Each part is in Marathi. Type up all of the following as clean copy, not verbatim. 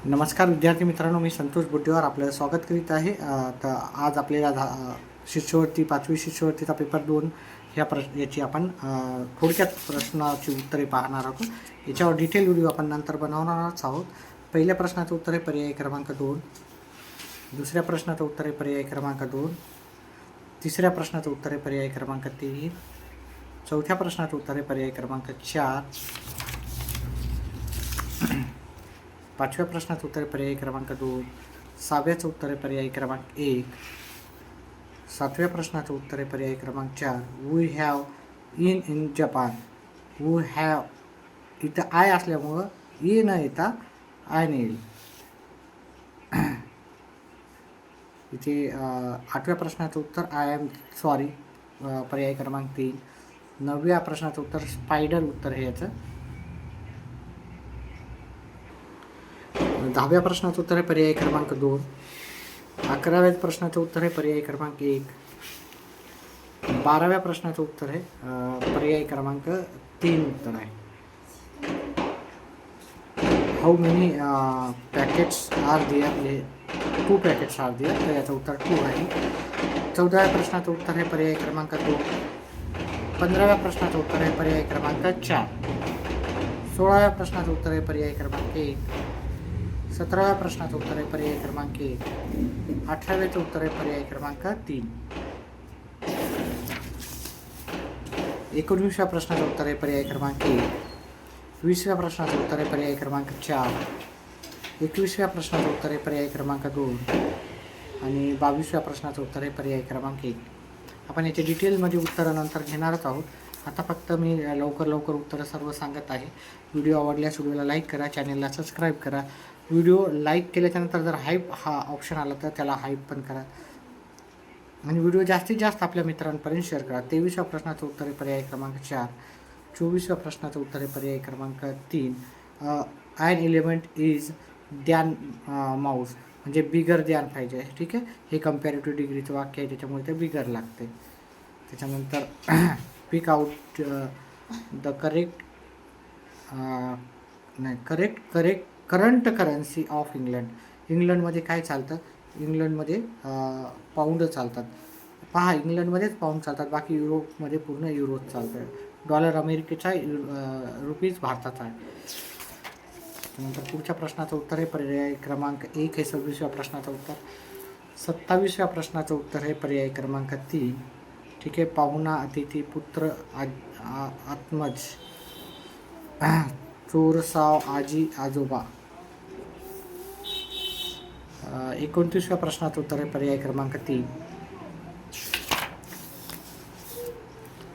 नमस्कार विद्यार्थी मित्रांनो, मी संतोष बुड्डेवार आपल्याला स्वागत करीत आहे. तर आज आपल्याला शिष्यवृत्ती 5वी शिष्यवृत्तीचा पेपर 2 याची आपण थोडक्यात प्रश्नाची उत्तरे पाहणार आहोत. याच्यावर डिटेल व्हिडिओ आपण नंतर बनवणारच आहोत. पहिल्या प्रश्नाचं उत्तर आहे पर्याय क्रमांक 2. दुसऱ्या प्रश्नाचं उत्तर आहे पर्याय क्रमांक 2. तिसऱ्या प्रश्नाचं उत्तर आहे पर्याय क्रमांक 3. चौथ्या प्रश्नाचं उत्तर आहे पर्याय क्रमांक 4. पाचव्या प्रश्नाचं उत्तर पर्याय क्रमांक 2. सहाव्याचं उत्तर पर्याय क्रमांक 1. सातव्या प्रश्नाचं उत्तर पर्याय क्रमांक 4. We have in Japan. We have इथं आय असल्यामुळं ई न येता आय ने येईल. इथे आठव्या प्रश्नाचं उत्तर आय एम सॉरी पर्याय क्रमांक 3. नवव्या प्रश्नाचं उत्तर स्पायडर उत्तर हे याचं. 10व्या प्रश्नाचं उत्तर आहे पर्याय क्रमांक 2. 11व्या प्रश्नाचं उत्तर आहे पर्याय क्रमांक 1. 12व्या प्रश्नाचं उत्तर आहे पर्याय क्रमांक 3 उत्तर आहे. How many packets are there. 2 packets are there, तर याचं उत्तर 2 आहे. 14व्या प्रश्नाचं उत्तर आहे पर्याय क्रमांक 2. 15व्या प्रश्नाचं उत्तर आहे पर्याय क्रमांक 4. 16व्या प्रश्नाचं उत्तर आहे पर्याय क्रमांक 1. 17व्या प्रश्नाचं उत्तर आहे पर्याय क्रमांक 1. 18व्याचं उत्तर आहे पर्याय क्रमांक 3. 19व्या प्रश्नाचं उत्तर आहे पर्याय क्रमांक 1. 20व्या प्रश्नाचं उत्तर आहे पर्याय क्रमांक 4. 21व्या प्रश्नाचं उत्तर आहे पर्याय क्रमांक 2. आणि 22व्या प्रश्नाचं उत्तर आहे पर्याय क्रमांक 1. आपण याच्या डिटेलमध्ये उत्तरानंतर घेणारच आहोत. आता फक्त मी लवकर उत्तरं सर्व सांगत आहे. व्हिडिओ आवडल्यास व्हिडिओला लाईक करा, चॅनलला सबस्क्राईब करा. व्हिडिओ लाईक केल्याच्यानंतर जर हाईप हा ऑप्शन आला तर त्याला हाईप पण करा आणि व्हिडिओ जास्तीत जास्त आपल्या मित्रांपर्यंत शेअर करा. 23व्या प्रश्नाचं उत्तर आहे पर्याय क्रमांक 4. 24व्या प्रश्नाचं उत्तर आहे पर्याय क्रमांक 3. An element is than mouse, म्हणजे बिगर दॅन पाहिजे. ठीक आहे, हे कम्पॅरेटिव्ह डिग्रीचं वाक्य आहे, त्याच्यामुळे ते बिगर लागते. त्याच्यानंतर pick out the current currency of England. इंग्लंडमध्ये काय चालतं? इंग्लंडमध्ये पाऊंड चालतात. पहा, इंग्लंडमध्येच पाऊंड चालतात, बाकी युरोपमध्ये पूर्ण युरोच चालतं. डॉलर अमेरिकेचा आहे, रुपीज भारताचा आहे. नंतर पुढच्या प्रश्नाचं उत्तर आहे पर्याय क्रमांक 1 हे 26व्या प्रश्नाचं उत्तर. 27व्या प्रश्नाचं उत्तर आहे पर्याय क्रमांक 3. ठीक आहे, पाहुणा, अतिथी, पुत्र, आत्मज, चोर, साव, आजी, आजोबा. 29व्या प्रश्नाचं उत्तर आहे पर्याय क्रमांक 3.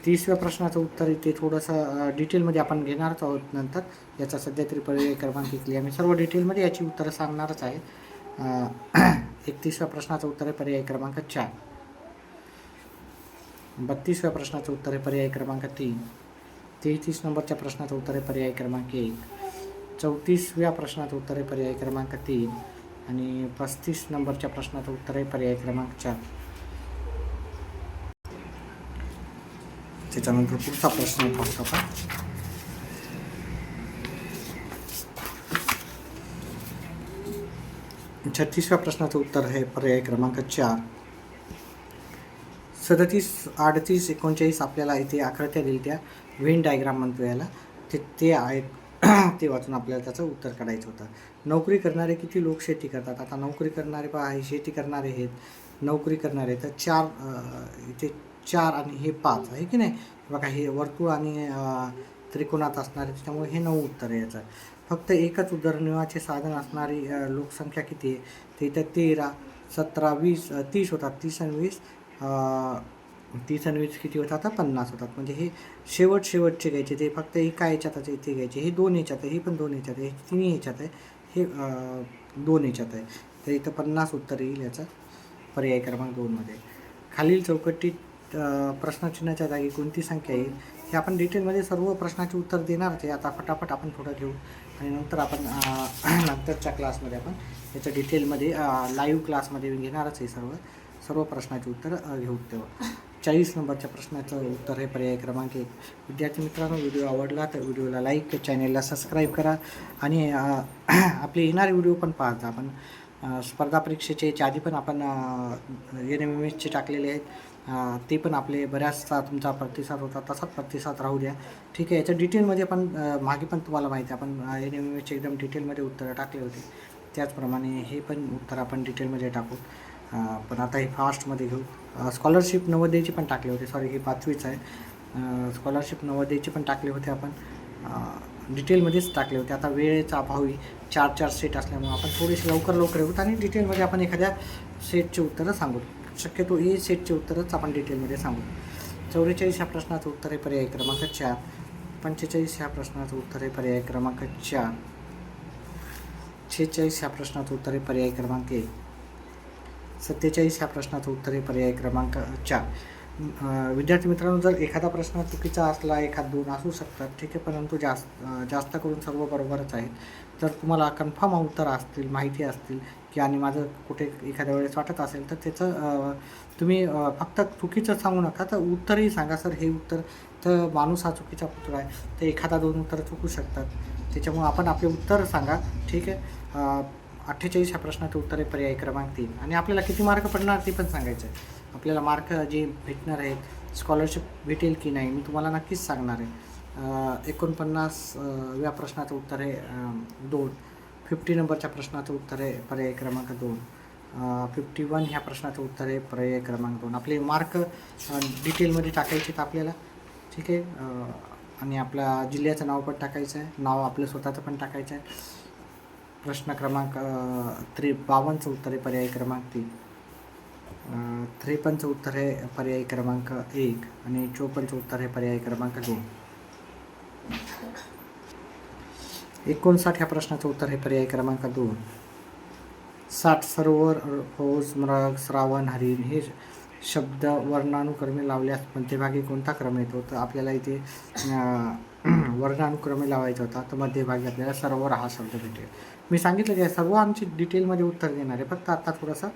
30व्या प्रश्नाचं उत्तर इथे थोडंसं डिटेलमध्ये आपण घेणारच आहोत नंतर. याचा सध्या तरी पर्याय क्रमांक 1 लिहा. मी सर्व डिटेलमध्ये याची उत्तरं सांगणारच आहे. 31व्या प्रश्नाचं उत्तर आहे पर्याय क्रमांक 4. 32व्या प्रश्नाचं उत्तर आहे पर्याय क्रमांक 3. 33 नंबरच्या प्रश्नाचं उत्तर आहे पर्याय क्रमांक 1. 34व्या प्रश्नाचं उत्तर आहे पर्याय क्रमांक 3. आणि 35 नंबरच्या प्रश्नाचं उत्तर आहे पर्याय क्रमांक 4. त्याच्यानंतर पुढचा प्रश्न पाहतो आपण. छत्तीसव्या प्रश्नाचं उत्तर आहे पर्याय क्रमांक 4. 37, 38, 39 आपल्याला इथे आकृत्या दिली, त्या व्हेन डायग्राम म्हणतो याला. ते आहेत ते वाचून आपल्याला त्याचं उत्तर काढायचं होतं. नोकरी करणारे किती लोक शेती करतात? आता नोकरी करणारे पहा, हे शेती करणारे आहेत, नोकरी करणारे तर 4. इथे 4 आणि हे 5 आहे की नाही. बघा, हे वर्तुळ आणि त्रिकोणात असणारे, त्याच्यामुळे हे 9 उत्तर आहे याचं. फक्त एकच उदरनिर्वाहाचे साधन असणारी लोकसंख्या किती आहे? ते इथं 13, 17, 20, 30 होतात. 30 आणि 20 किती होतात? आता 50 होतात. म्हणजे हे शेवटचे घ्यायचे. ते फक्त एका याच्यातच इथे घ्यायचे. हे 2 याच्यात आहे, हे पण 2 याच्यात आहे, हे 3 याच्यात आहे, हे 2 याच्यात आहे. तर इथं 50 उत्तर येईल याचा पर्याय क्रमांक 2मध्ये. खालील चौकटीत प्रश्नचिन्हाच्या जागी कोणती संख्या येईल? हे आपण डिटेलमध्ये सर्व प्रश्नाचे उत्तर देणारच आहे. आता फटाफट आपण थोडं घेऊ आणि नंतर आपण नंतरच्या क्लासमध्ये आपण याच्या डिटेलमध्ये लाईव्ह क्लासमध्ये घेणारच आहे. सर्व प्रश्नाचे उत्तर घेऊ तेव्हा. 40 नंबरच्या प्रश्नाचं उत्तर आहे पर्याय क्रमांक 1. विद्यार्थी मित्रांनो, व्हिडिओ आवडला तर व्हिडिओला लाईक, चॅनेलला सबस्क्राईब करा आणि आपले येणारे व्हिडिओ पण पाहत जा. आपण स्पर्धा परीक्षेचे याच्या आधी पण आपण NMMSचे टाकलेले आहेत, ते पण आपले बऱ्याचसा तुमचा प्रतिसाद होता, तसाच प्रतिसाद राहू द्या. ठीक आहे. याच्या डिटेलमध्ये पण मागे पण तुम्हाला माहिती आहे आपण NMMSचे एकदम डिटेलमध्ये उत्तरं टाकले होते. त्याचप्रमाणे हे पण उत्तर आपण डिटेलमध्ये टाकू. पण आता हे फास्टमध्ये घेऊ. स्कॉलरशिप नवोदयची पण टाकले होते, सॉरी हे 5वीच आहे. स्कॉलरशिप नवोदयची पण टाकले होते आपण, डिटेलमध्येच टाकले होते. आता वेळेचा अभावी 4 सेट असल्यामुळे आपण थोडेसे लवकर येऊत आणि डिटेलमध्ये आपण एखाद्या सेटचे उत्तरं सांगू. शक्यतो हे सेटचे उत्तरच आपण डिटेलमध्ये सांगू. 44 ह्या प्रश्नाचं उत्तर आहे पर्याय क्रमांक 4. 45 ह्या प्रश्नाचं उत्तर आहे पर्याय क्रमांक 4. 46 ह्या प्रश्नाचं उत्तर आहे पर्याय क्रमांक 1. 47 ह्या प्रश्नाचं उत्तर आहे पर्याय क्रमांक 4. विद्यार्थी मित्रांनो, जर एखादा प्रश्न चुकीचा असला, एखाद 2 असू शकतात, ठीक आहे, परंतु जास्त करून सर्व बरोबरच आहेत. तर तुम्हाला कन्फर्म उत्तर असतील, माहिती असतील की आणि माझं कुठे एखाद्या वेळेस वाटत असेल तर त्याचं तुम्ही फक्त चुकीचं सांगू नका, तर उत्तरही सांगा. सर हे उत्तर तर माणूस हा चुकीचा पुतळा आहे, तर एखादा 2 उत्तर चुकू शकतात. त्याच्यामुळं आपण आपले उत्तर सांगा. ठीक आहे. 48 ह्या प्रश्नाचं उत्तर आहे पर्याय क्रमांक 3. आणि आपल्याला किती मार्क पडणार ते पण सांगायचं आहे. आपल्याला मार्क जे भेटणार आहेत, स्कॉलरशिप भेटेल की नाही, मी तुम्हाला नक्कीच सांगणार आहे. 49व्या प्रश्नाचं उत्तर आहे 2. 50 नंबरच्या प्रश्नाचं उत्तर आहे पर्याय क्रमांक 2. 51 ह्या प्रश्नाचं उत्तर आहे पर्याय क्रमांक 2. आपले मार्क डिटेलमध्ये टाकायचे आहेत आपल्याला. ठीक आहे. आणि आपल्या जिल्ह्याचं नाव पण टाकायचं आहे, नाव आपलं स्वतःचं पण टाकायचं आहे. प्रश्न क्रमांक 52चं उत्तर आहे पर्याय क्रमांक 3. 53चं उत्तर आहे पर्याय क्रमांक 1 आणि 54चं उत्तर आहे पर्याय क्रमांक 2. 59 ह्या प्रश्नाचं उत्तर आहे पर्याय क्रमांक 2. 60 सरोवर, हौज, मृग, श्रावण, हरिण हे शब्द वर्णानुक्रमे लावल्यास मध्यभागी कोणता क्रम येतो? तर आपल्याला इथे वर्णानुक्रमे लावायचा होता, तर मध्यभागी आपल्याला सरोवर हा शब्द भेटेल. मी सांगितलं की सर्व आमची डिटेलमध्ये उत्तर देणार आहे, फक्त आता थोडंसं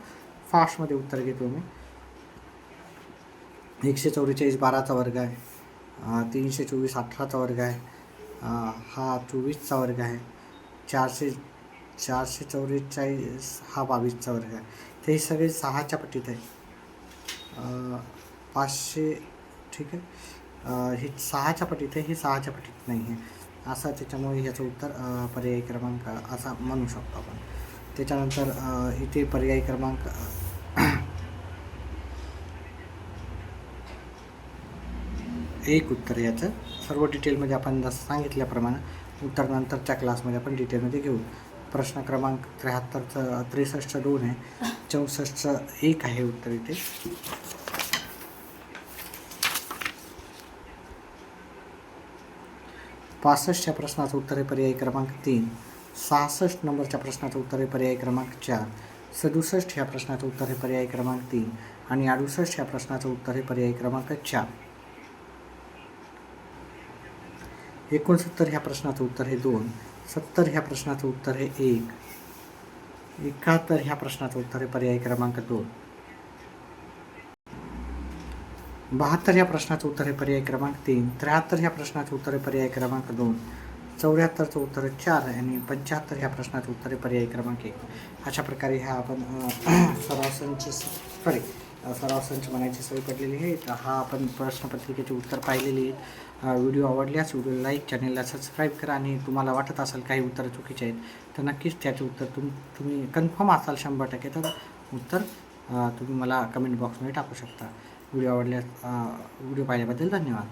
फास्टमध्ये उत्तर घेतो मी. 144 12चा वर्ग आहे, 324 18चा वर्ग आहे, हा 24चा वर्ग आहे, 444 हा 22चा वर्ग आहे. ते सगळे 6च्या पटीत आहे. 500 ठीक आहे, हे 6च्या पटीत आहे, हे 6च्या पटीत नाही आहे असं. त्याच्यामुळे ह्याचं उत्तर पर्याय क्रमांक असा म्हणू शकतो आपण. त्याच्यानंतर इथे पर्याय क्रमांक 1 उत्तर याचं सर्व डिटेलमध्ये आपण जसं सांगितल्याप्रमाणे उत्तर नंतरच्या क्लासमध्ये आपण डिटेलमध्ये घेऊ. प्रश्न क्रमांक 73चं 63चं 2 आहे, 64चं 1 आहे उत्तर इथे. 65च्या प्रश्नाचं उत्तर आहे पर्याय क्रमांक 3. 66 नंबरच्या प्रश्नाचं उत्तर आहे पर्याय क्रमांक 4. 67 ह्या प्रश्नाचं उत्तर आहे पर्याय क्रमांक 3 आणि 68 ह्या प्रश्नाचं उत्तर आहे पर्याय क्रमांक 4. 69 ह्या प्रश्नाचं उत्तर आहे 2. 70 ह्या प्रश्नाचं उत्तर आहे 1. 71 ह्या प्रश्नाचं उत्तर आहे पर्याय क्रमांक 2. 72 ह्या प्रश्नाचं उत्तर आहे पर्याय क्रमांक 3. 73 ह्या प्रश्नाचं उत्तर आहे पर्याय क्रमांक 2. 74चं उत्तर आहे 4 आणि 75 ह्या प्रश्नाचं उत्तर आहे पर्याय क्रमांक 1. अशा प्रकारे ह्या आपण सराव संच म्हणायची सवय पडलेली आहे. तर हा आपण प्रश्नपत्रिकेचे उत्तर पाहिलेली आहेत. व्हिडिओ आवडल्यास व्हिडिओ लाईक, चॅनेलला सबस्क्राईब करा आणि तुम्हाला वाटत असेल काही उत्तरं चुकीचे आहेत तर नक्कीच त्याचे उत्तर तुम्ही कन्फर्म असाल 100% तर उत्तर तुम्ही मला कमेंट बॉक्समध्ये टाकू शकता. व्हिडिओ आवडल्यास व्हिडिओ पाहिल्याबद्दल धन्यवाद.